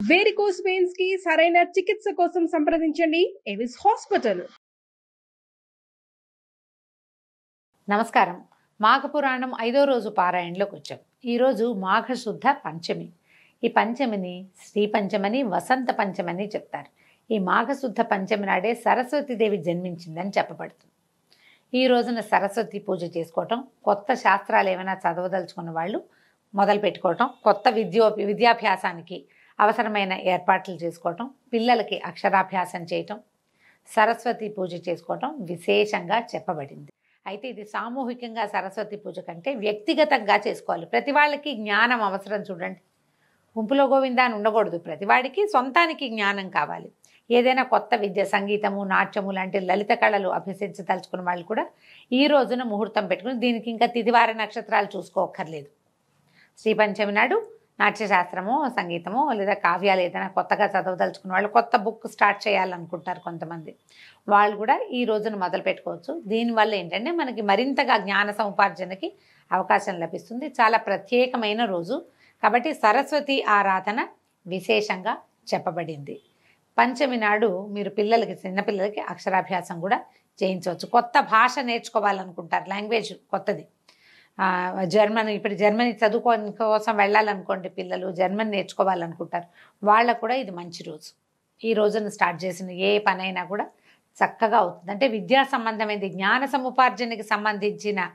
Varicose veins కి సరైన చికిత్స కోసం సంప్రదించండి ఎవిస్ హాస్పిటల్. నమస్కారం. మాఘపురాణం 5వ రోజు పారాయణలోకి వచ్చాం. ఈరోజు మాఘశుద్ధ పంచమి. ఈ పంచమిని శ్రీ పంచమని, వసంత పంచమని చెప్తారు. ఈ మాఘశుద్ధ పంచమి నాడే సరస్వతీదేవి జన్మించిందని చెప్పబడుతుంది. ఈ రోజున సరస్వతి పూజ చేసుకోవటం, కొత్త శాస్త్రాలు ఏమైనా చదవదలుచుకున్న వాళ్ళు మొదలు పెట్టుకోవటం, కొత్త విద్యాభ్యాసానికి అవసరమైన ఏర్పాట్లు చేసుకోవటం, పిల్లలకి అక్షరాభ్యాసం చేయటం, సరస్వతి పూజ చేసుకోవటం విశేషంగా చెప్పబడింది. అయితే ఇది సామూహికంగా సరస్వతి పూజ కంటే వ్యక్తిగతంగా చేసుకోవాలి. ప్రతి వాళ్ళకి జ్ఞానం అవసరం. చూడండి, గుంపులో గోవిందా అని ఉండకూడదు. ప్రతివాడికి సొంతానికి జ్ఞానం కావాలి. ఏదైనా కొత్త విద్య, సంగీతము, నాట్యము లాంటి లలిత కళలు అభ్యసించదలుచుకున్న వాళ్ళు కూడా ఈ రోజున ముహూర్తం పెట్టుకుని, దీనికి ఇంకా తిథివార నక్షత్రాలు చూసుకోక్కర్లేదు. శ్రీ పంచమి నాడు నాట్యశాస్త్రము, సంగీతము లేదా కావ్యాలు ఏదైనా కొత్తగా చదవదలుచుకున్న వాళ్ళు, కొత్త బుక్ స్టార్ట్ చేయాలనుకుంటారు కొంతమంది, వాళ్ళు కూడా ఈ రోజున మొదలు పెట్టుకోవచ్చు. దీనివల్ల ఏంటంటే మనకి మరింతగా జ్ఞాన సముపార్జనకి అవకాశం లభిస్తుంది. చాలా ప్రత్యేకమైన రోజు కాబట్టి సరస్వతి ఆరాధన విశేషంగా చెప్పబడింది. పంచమి నాడు మీరు పిల్లలకి, చిన్నపిల్లలకి అక్షరాభ్యాసం కూడా చేయించవచ్చు. కొత్త భాష నేర్చుకోవాలనుకుంటారు, లాంగ్వేజ్ కొత్తది, జర్మనీ, ఇప్పుడు జర్మనీ చదువుకోని కోసం వెళ్ళాలనుకోండి, పిల్లలు జర్మనీ నేర్చుకోవాలనుకుంటారు, వాళ్ళకు కూడా ఇది మంచి రోజు. ఈ రోజున స్టార్ట్ చేసిన ఏ పనైనా కూడా చక్కగా అవుతుంది. అంటే విద్యా సంబంధమైనది, జ్ఞాన సముపార్జనకి సంబంధించిన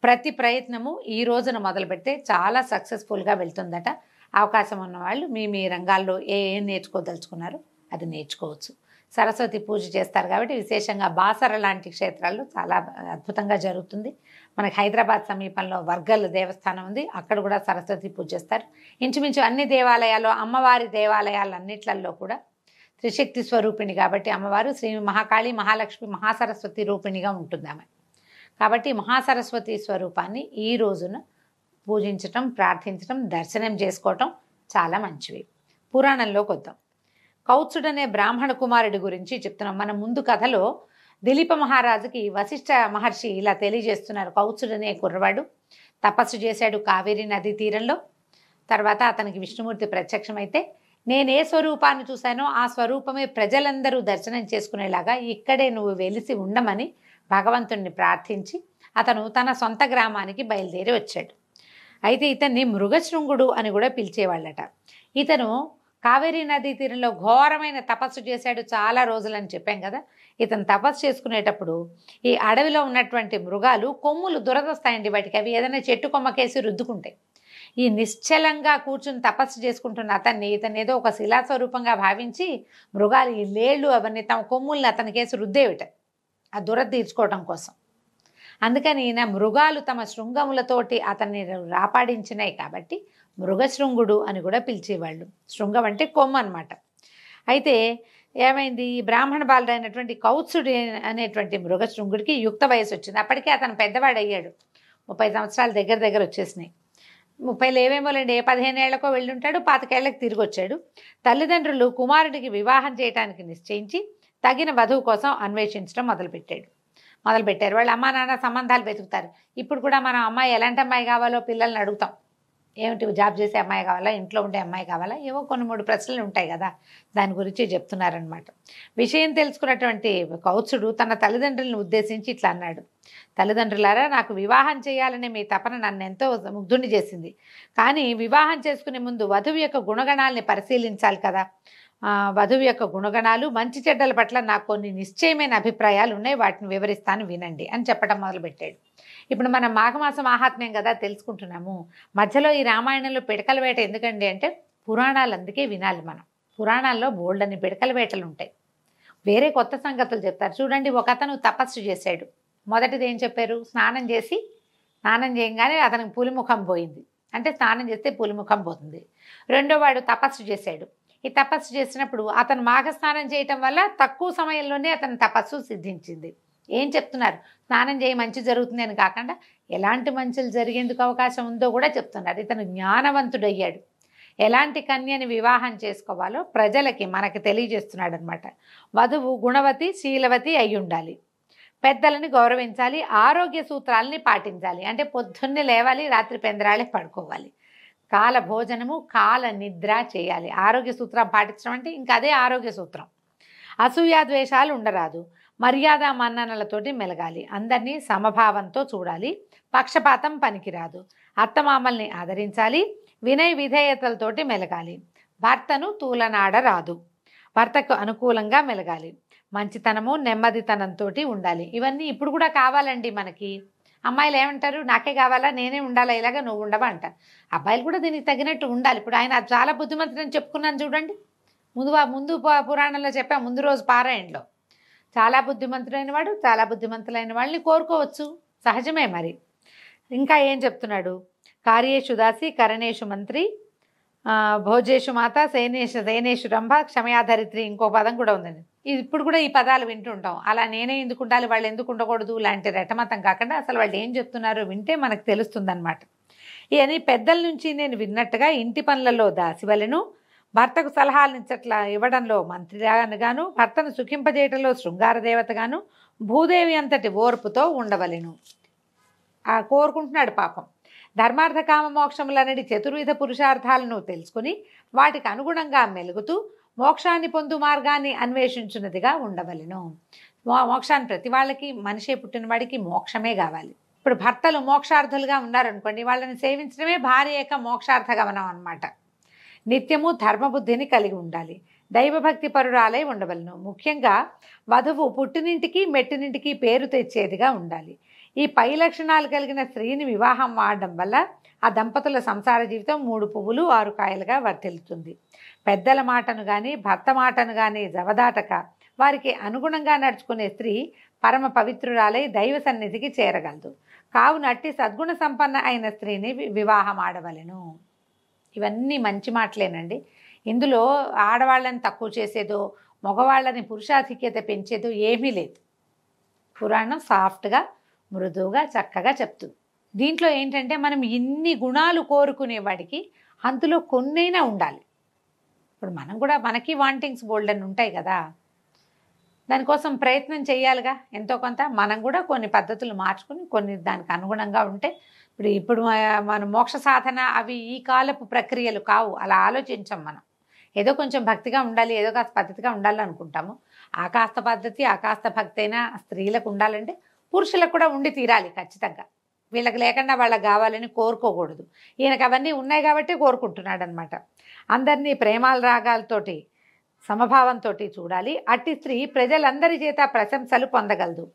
ప్రతి ప్రయత్నము ఈ రోజున మొదలు పెడితే చాలా సక్సెస్ఫుల్గా వెళ్తుందట. అవకాశం ఉన్న వాళ్ళు మీ రంగాల్లో ఏం నేర్చుకోదలుచుకున్నారో అది నేర్చుకోవచ్చు. సరస్వతి పూజ చేస్తారు కాబట్టి విశేషంగా బాసర లాంటి క్షేత్రాల్లో చాలా అద్భుతంగా జరుగుతుంది. మనకి హైదరాబాద్ సమీపంలో వర్గల్ దేవస్థానం ఉంది, అక్కడ కూడా సరస్వతి పూజ చేస్తారు. ఇంచుమించు అన్ని దేవాలయాలు, అమ్మవారి దేవాలయాలన్నిట్లలో కూడా త్రిశక్తి స్వరూపిణి కాబట్టి అమ్మవారు శ్రీ మహాకాళి, మహాలక్ష్మి, మహాసరస్వతి రూపిణిగా ఉంటుంది ఆమె. కాబట్టి మహాసరస్వతి స్వరూపాన్ని ఈ రోజున పూజించటం, ప్రార్థించటం, దర్శనం చేసుకోవటం చాలా మంచివి. పురాణంలోకి వద్దాం. కౌత్సుడనే బ్రాహ్మణ కుమారుడి గురించి చెప్తున్నాం. మన ముందు కథలో దిలీప మహారాజుకి వశిష్ఠ మహర్షి ఇలా తెలియజేస్తున్నారు. కౌత్సుడనే కుర్రవాడు తపస్సు చేశాడు కావేరీ నదీ తీరంలో. తర్వాత అతనికి విష్ణుమూర్తి ప్రత్యక్షమైతే, నేనే స్వరూపాన్ని చూశానో ఆ స్వరూపమే ప్రజలందరూ దర్శనం చేసుకునేలాగా ఇక్కడే నువ్వు వెలిసి ఉండమని భగవంతుణ్ణి ప్రార్థించి అతను తన సొంత గ్రామానికి బయలుదేరి వచ్చాడు. అయితే ఇతన్ని మృగశృంగుడు అని కూడా పిలిచేవాళ్ళట. ఇతను కావేరీ నదీ తీరంలో ఘోరమైన తపస్సు చేశాడు చాలా రోజులని చెప్పాం కదా. ఇతను తపస్సు చేసుకునేటప్పుడు ఈ అడవిలో ఉన్నటువంటి మృగాలు కొమ్ములు దురదొస్తాయండి వాటికి. అవి ఏదైనా చెట్టు కొమ్మకేసి రుద్దుకుంటాయి. ఈ నిశ్చలంగా కూర్చుని తపస్సు చేసుకుంటున్న ఇతను ఏదో ఒక శిలాస్వరూపంగా భావించి మృగాలు ఈ లేళ్ళు అవన్నీ తమ కొమ్ముల్ని అతనికేసి రుద్దేవిట, ఆ దురద తీర్చుకోవటం కోసం. అందుకని ఈయన మృగాలు తమ శృంగములతోటి అతన్ని రాపాడించినాయి కాబట్టి మృగశృంగుడు అని కూడా పిలిచేవాళ్ళు. శృంగం అంటే కొమ్ము అనమాట. అయితే ఏమైంది, ఈ బ్రాహ్మణ బాలుడైనటువంటి కౌత్సుడు అనేటువంటి మృగశృంగుడికి యుక్త వయసు వచ్చింది. అప్పటికే అతను పెద్దవాడయ్యాడు, 30 సంవత్సరాలు దగ్గర వచ్చేసినాయి. 30 ఏవేమోలేండి, 15 ఏళ్లకో వెళ్ళుంటాడు, 25 ఏళ్లకు తిరిగి వచ్చాడు. తల్లిదండ్రులు కుమారుడికి వివాహం చేయడానికి నిశ్చయించి తగిన వధువు కోసం అన్వేషించడం మొదలుపెట్టారు. వాళ్ళు అమ్మా నాన్న సంబంధాలు వెతుకుతారు. ఇప్పుడు కూడా మనం అమ్మాయి ఎలాంటి అమ్మాయి కావాలో పిల్లల్ని అడుగుతాం. ఏమిటి, జాబ్ చేసే అమ్మాయి కావాలా, ఇంట్లో ఉండే అమ్మాయి కావాలా, ఏవో కొన్ని 3 ప్రశ్నలు ఉంటాయి కదా, దాని గురించి చెప్తున్నారనమాట. విషయం తెలుసుకున్నటువంటి కౌత్సుడు తన తల్లిదండ్రులను ఉద్దేశించి ఇట్లా అన్నాడు. తల్లిదండ్రులారా, నాకు వివాహం చేయాలనే మీ తపన నన్ను ఎంతో ముగ్ధుని చేసింది. కానీ వివాహం చేసుకునే ముందు వధువు యొక్క గుణగణాలని పరిశీలించాలి కదా. వధువు యొక్క గుణగణాలు, మంచి చెడ్డల పట్ల నాకు కొన్ని నిశ్చయమైన అభిప్రాయాలు ఉన్నాయి, వాటిని వివరిస్తాను వినండి అని చెప్పడం మొదలుపెట్టాడు. ఇప్పుడు మనం మాఘమాసం ఆహాత్మ్యం కదా తెలుసుకుంటున్నాము. మధ్యలో ఈ రామాయణంలో పిడకల వేట ఎందుకండి అంటే, పురాణాలు అందుకే వినాలి మనం. పురాణాల్లో బోల్డని పిడకల వేటలు ఉంటాయి, వేరే కొత్త సంగతులు చెప్తారు. చూడండి, ఒక అతను తపస్సు చేశాడు. మొదటిది ఏం చెప్పారు, స్నానం చేయగానే అతనికి పులిముఖం పోయింది. అంటే స్నానం చేస్తే పులిముఖం పోతుంది. రెండో వాడు తపస్సు చేశాడు. ఈ తపస్సు చేసినప్పుడు అతను మాఘస్నానం చేయటం వల్ల తక్కువ సమయంలోనే అతని తపస్సు సిద్ధించింది. ఏం చెప్తున్నారు, స్నానం చేయి మంచి జరుగుతుంది అని కాకుండా ఎలాంటి మంచులు జరిగేందుకు అవకాశం ఉందో కూడా చెప్తున్నారు. ఇతను జ్ఞానవంతుడయ్యాడు. ఎలాంటి కన్యని వివాహం చేసుకోవాలో ప్రజలకి మనకి తెలియజేస్తున్నాడు అనమాట. వధువు గుణవతి, శీలవతి అయి ఉండాలి, పెద్దలని గౌరవించాలి, ఆరోగ్య సూత్రాలని పాటించాలి. అంటే పొద్దున్నే లేవాలి, రాత్రి పెందరాళే పడుకోవాలి, కాల భోజనము, కాల నిద్ర చేయాలి. ఆరోగ్య సూత్రం పాటించడం అంటే ఇంకా అదే ఆరోగ్య సూత్రం. అసూయ ద్వేషాలు ఉండరాదు. మర్యాద మన్ననలతోటి మెలగాలి. అందరినీ సమభావంతో చూడాలి. పక్షపాతం పనికిరాదు. అత్తమామల్ని ఆదరించాలి. వినయ విధేయతలతోటి మెలగాలి. భర్తను తూలనాడరాదు. భర్తకు అనుకూలంగా మెలగాలి. మంచితనము నెమ్మదితనంతో ఉండాలి. ఇవన్నీ ఇప్పుడు కూడా కావాలండి మనకి. అమ్మాయిలు ఏమంటారు, నాకే కావాలా, నేనే ఉండాలా, ఇలాగా నువ్వు ఉండవా అంటారు. అబ్బాయిలు కూడా దీనికి తగినట్టు ఉండాలి. ఇప్పుడు ఆయన చాలా బుద్ధిమంతుడని చెప్పుకున్నాను చూడండి. ముందు పురాణంలో చెప్పా, ముందు రోజు పారాయణలో. చాలా బుద్ధిమంతుడైన వాడు, చాలా బుద్ధిమంతులైన వాళ్ళని కోరుకోవచ్చు, సహజమే. మరి ఇంకా ఏం చెప్తున్నాడు, కార్యేషు దాసి కరణేషు మంత్రి, భోజేషు మాత, సేనేషు రంభ, క్షమయాధరిత్రి, ఇంకో పదం కూడా ఉందండి. ఇది ఇప్పుడు కూడా ఈ పదాలు వింటుంటాం. అలా నేనే ఎందుకు ఉండాలి, వాళ్ళు ఎందుకు ఉండకూడదు లాంటి రెటమతం కాకుండా అసలు వాళ్ళు ఏం చెప్తున్నారో వింటే మనకు తెలుస్తుందన్నమాట. ఇవన్నీ పెద్దల నుంచి నేను విన్నట్టుగా ఇంటి పనులలో దాసివలెను, భర్తకు సలహాలు ఇవ్వడంలో మంత్రిగాను, భర్తను సుఖింపజేయటంలో శృంగార దేవతగాను, భూదేవి అంతటి ఓర్పుతో ఉండవలెను. కోరుకుంటున్నాడు పాపం. ధర్మార్థ కామ మోక్షములనడి చతుర్విధ పురుషార్థాలను తెలుసుకుని వాటికి అనుగుణంగా మెలుగుతూ మోక్షాన్ని పొందు మార్గాన్ని అన్వేషించున్నదిగా ఉండవలెను. మోక్షాన్ని ప్రతి వాళ్ళకి, మనిషే పుట్టిన వాడికి మోక్షమే కావాలి. ఇప్పుడు భర్తలు మోక్షార్థులుగా ఉన్నారనుకోండి, వాళ్ళని సేవించడమే భార్య యొక్క మోక్షార్థ గమనం అన్నమాట. నిత్యము ధర్మబుద్ధిని కలిగి ఉండాలి. దైవభక్తి పరురాలై ఉండవలను. ముఖ్యంగా వధువు పుట్టినింటికి మెట్టినింటికి పేరు తెచ్చేదిగా ఉండాలి. ఈ పై లక్షణాలు కలిగిన స్త్రీని వివాహం ఆడడం వల్ల ఆ దంపతుల సంసార జీవితం 3 పువ్వులు 6 కాయలుగా వర్తిల్లుతుంది. పెద్దల మాటను కానీ భర్త మాటను కానీ జవదాటక వారికి అనుగుణంగా నడుచుకునే స్త్రీ పరమ పవిత్రురాలై దైవ సన్నిధికి చేరగలదు. కావున అట్టి సద్గుణ సంపన్న అయిన స్త్రీని వివాహం ఆడవలెను. ఇవన్నీ మంచి మాటలేనండి. ఇందులో ఆడవాళ్ళని తక్కువ చేసేదో, మగవాళ్ళని పురుషాధిక్యత పెంచేదో ఏమీ లేదు. పురాణం సాఫ్ట్గా, మృదువుగా, చక్కగా చెప్తుంది. దీంట్లో ఏంటంటే మనం ఇన్ని గుణాలు కోరుకునేవాడికి అందులో కొన్నైనా ఉండాలి. ఇప్పుడు మనం కూడా, మనకి వాంటింగ్స్ బోల్డ్ అని ఉంటాయి కదా, దానికోసం ప్రయత్నం చేయాలిగా ఎంతో కొంత. మనం కూడా కొన్ని పద్ధతులు మార్చుకుని కొన్ని దానికి అనుగుణంగా ఉంటే, ఇప్పుడు మన మోక్ష సాధన అవి ఈ కాలపు ప్రక్రియలు కావు. అలా ఆలోచించాం మనం. ఏదో కొంచెం భక్తిగా ఉండాలి, ఏదో కాస్త పద్ధతిగా ఉండాలి అనుకుంటాము. ఆ కాస్త పద్ధతి, ఆ కాస్త భక్తి అయినా స్త్రీలకు ఉండాలంటే పురుషులకు కూడా ఉండి తీరాలి ఖచ్చితంగా. వీళ్ళకి లేకుండా వాళ్ళకి కావాలని కోరుకోకూడదు. ఈయనకు అవన్నీ ఉన్నాయి కాబట్టి కోరుకుంటున్నాడు అనమాట. అందరినీ ప్రేమాల రాగాలతోటి సమభావంతో చూడాలి. అట్టి స్త్రీ ప్రజలందరి చేత ప్రశంసలు పొందగలదు.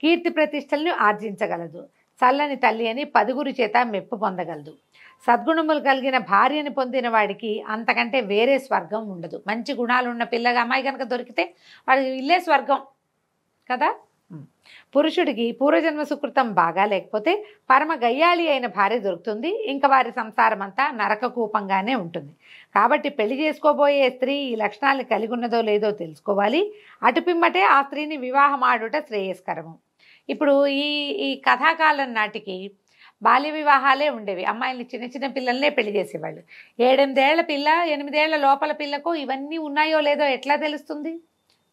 కీర్తి ప్రతిష్టలను ఆర్జించగలదు. చల్లని తల్లి అని 10 చేత మెప్పు పొందగలదు. సద్గుణములు కలిగిన భార్యని పొందిన వాడికి అంతకంటే వేరే స్వర్గం ఉండదు. మంచి గుణాలు ఉన్న పిల్లగా అమ్మాయి కనుక దొరికితే వాడికి ఇల్లే స్వర్గం కదా. పురుషుడికి పూర్వజన్మ సుకృతం బాగా లేకపోతే పరమ గయ్యాళి అయిన భార్య దొరుకుతుంది. ఇంకా వారి సంసారం అంతా నరకకూపంగానే ఉంటుంది. కాబట్టి పెళ్లి చేసుకోబోయే స్త్రీ ఈ లక్షణాలు కలిగి ఉన్నదో లేదో తెలుసుకోవాలి. అటుపిమ్మటే ఆ స్త్రీని వివాహం ఆడుట శ్రేయస్కరము. ఇప్పుడు ఈ కథాకాలం నాటికి బాల్య వివాహాలే ఉండేవి. అమ్మాయిల్ని చిన్న చిన్న పిల్లల్నే పెళ్లి చేసేవాళ్ళు. 7-8 ఏళ్ల పిల్ల, 8 ఏళ్ల లోపల పిల్లకు ఇవన్నీ ఉన్నాయో లేదో ఎట్లా తెలుస్తుంది?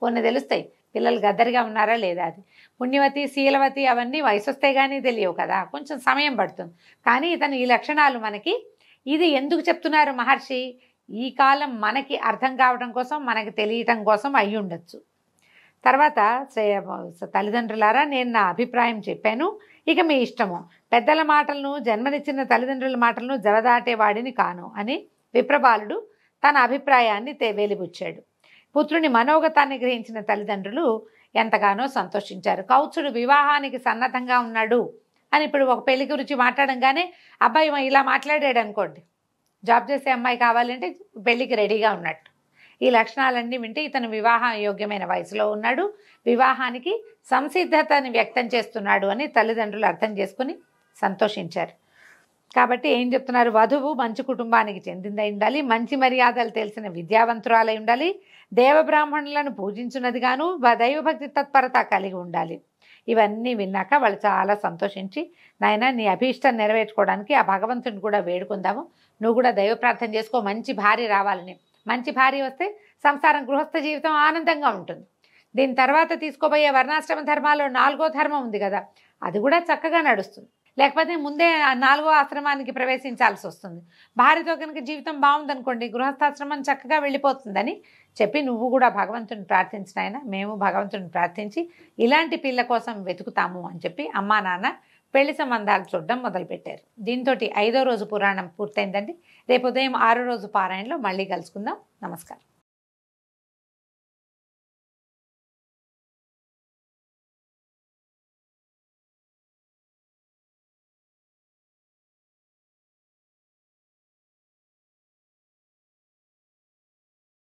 కొన్ని తెలుస్తాయి. పిల్లలు గద్దరిగా ఉన్నారా లేదా, అది పుణ్యవతి, శీలవతి అవన్నీ వయసు వస్తే కానీ తెలియవు కదా, కొంచెం సమయం పడుతుంది. కానీ ఇతను ఈ లక్షణాలు మనకి, ఇది ఎందుకు చెప్తున్నారు మహర్షి? ఈ కాలం మనకి అర్థం కావడం కోసం, మనకి తెలియటం కోసం అయి ఉండొచ్చు. తర్వాత తల్లిదండ్రులారా, నేను నా అభిప్రాయం చెప్పాను, ఇక మీ ఇష్టము. పెద్దల మాటలను, జన్మనిచ్చిన తల్లిదండ్రుల మాటలను జవదాటేవాడిని కాను అని విప్రబాలుడు తన అభిప్రాయాన్ని వెలిబుచ్చాడు. పుత్రుని మనోగతాన్ని గ్రహించిన తల్లిదండ్రులు ఎంతగానో సంతోషించారు. కౌత్సుడు వివాహానికి సన్నద్ధంగా ఉన్నాడు అని ఇప్పుడు ఒక పెళ్లి గురించి మాట్లాడంగానే అబ్బాయి ఇలా మాట్లాడాడు అనుకోండి, జాబ్ చేసే అమ్మాయి కావాలంటే పెళ్లికి రెడీగా ఉన్నట్టు. ఈ లక్షణాలన్నీ వింటే ఇతను వివాహ యోగ్యమైన వయసులో ఉన్నాడు, వివాహానికి సంసిద్ధతని వ్యక్తం చేస్తున్నాడు అని తల్లిదండ్రులు అర్థం చేసుకుని సంతోషించారు. కాబట్టి ఏం చెప్తున్నారు? వధువు మంచి కుటుంబానికి చెందిందై ఉండాలి, మంచి మర్యాదలు తెలిసిన విద్యావంతురాలై ఉండాలి, దేవబ్రాహ్మణులను పూజించున్నదిగాను దైవభక్తి తత్పరత కలిగి ఉండాలి. ఇవన్నీ విన్నాక వాళ్ళు చాలా సంతోషించి, నాయన నీ అభీష్టం నెరవేర్చుకోవడానికి ఆ భగవంతుని కూడా వేడుకుందాము, నువ్వు కూడా దైవ ప్రార్థన చేసుకో, మంచి భార్య రావాలని. మంచి భార్య వస్తే సంసారం, గృహస్థ జీవితం ఆనందంగా ఉంటుంది. దీని తర్వాత తీసుకోబోయే వర్ణాశ్రమ ధర్మాల్లో 4వ ధర్మం ఉంది కదా, అది కూడా చక్కగా నడుస్తుంది. లేకపోతే ముందే ఆ 4వ ఆశ్రమానికి ప్రవేశించాల్సి వస్తుంది. భార్యతో కనుక జీవితం బాగుందనుకోండి, గృహస్థాశ్రమం చక్కగా వెళ్ళిపోతుందని చెప్పి నువ్వు కూడా భగవంతుని ప్రార్థించిన ఆయన, మేము భగవంతుని ప్రార్థించి ఇలాంటి పిల్ల కోసం వెతుకుతాము అని చెప్పి అమ్మా నాన్న పెళ్లి సంబంధాలు చూడడం మొదలుపెట్టారు. దీంతో 5వ రోజు పురాణం పూర్తయిందండి. రేపు ఉదయం 6వ రోజు పారాయణలో మళ్ళీ కలుసుకుందాం. నమస్కారం.